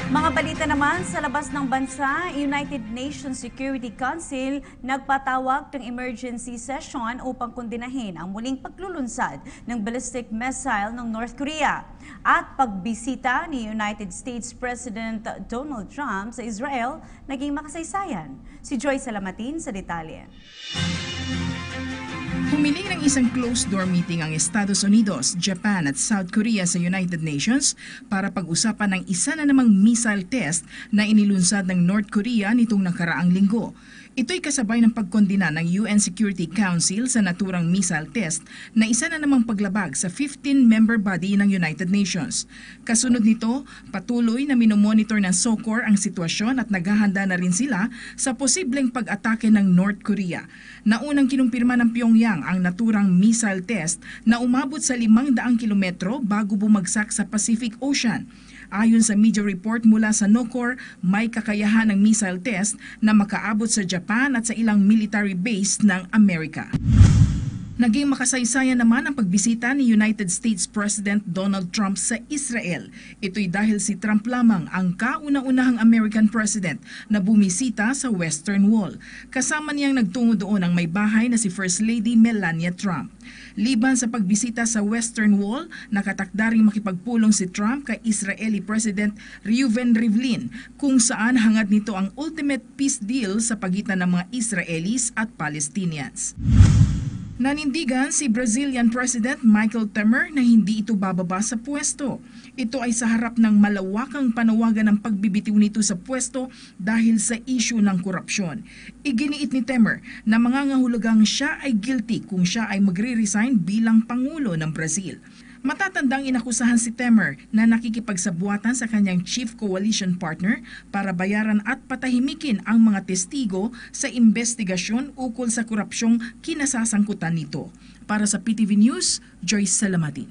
Mga balita naman sa labas ng bansa, United Nations Security Council nagpatawag ng emergency session upang kondinahin ang muling paglulunsad ng ballistic missile ng North Korea at pagbisita ni United States President Donald Trump sa Israel naging makasaysayan. Si Joy Salamatin sa detalye. Humiling ng isang closed-door meeting ang Estados Unidos, Japan at South Korea sa United Nations para pag-usapan ng isa na namang missile test na inilunsad ng North Korea nitong nakaraang linggo. Ito'y kasabay ng pagkondina ng UN Security Council sa naturang missile test na isa na namang paglabag sa 15-member body ng United Nations. Kasunod nito, patuloy na minomonitor ng SOCOR ang sitwasyon at naghahanda na rin sila sa posibleng pag-atake ng North Korea. Naunang kinumpirma ng Pyongyang ang naturang missile test na umabot sa 500 kilometro bago bumagsak sa Pacific Ocean. Ayon sa media report mula sa NOCOR, may kakayahan ng missile test na makaabot sa Japan at sa ilang military base ng Amerika. Naging makasaysayan naman ang pagbisita ni United States President Donald Trump sa Israel. Ito'y dahil si Trump lamang ang kauna-unahang American President na bumisita sa Western Wall. Kasama niyang nagtungo doon ang may bahay na si First Lady Melania Trump. Liban sa pagbisita sa Western Wall, nakatakda ring makipagpulong si Trump kay Israeli President Reuven Rivlin kung saan hangad nito ang ultimate peace deal sa pagitan ng mga Israelis at Palestinians. Nanindigan si Brazilian President Michel Temer na hindi ito bababa sa pwesto. Ito ay sa harap ng malawakang panawagan ng pagbibitiw nito sa pwesto dahil sa issue ng korupsyon. Iginiit ni Temer na mangangahulugang siya ay guilty kung siya ay magre-resign bilang Pangulo ng Brazil. Matatandang inakusahan si Temer na nakikipagsabuatan sa kanyang chief coalition partner para bayaran at patahimikin ang mga testigo sa investigasyon ukol sa korupsyong kinasasangkutan nito. Para sa PTV News, Joyce Salamatin.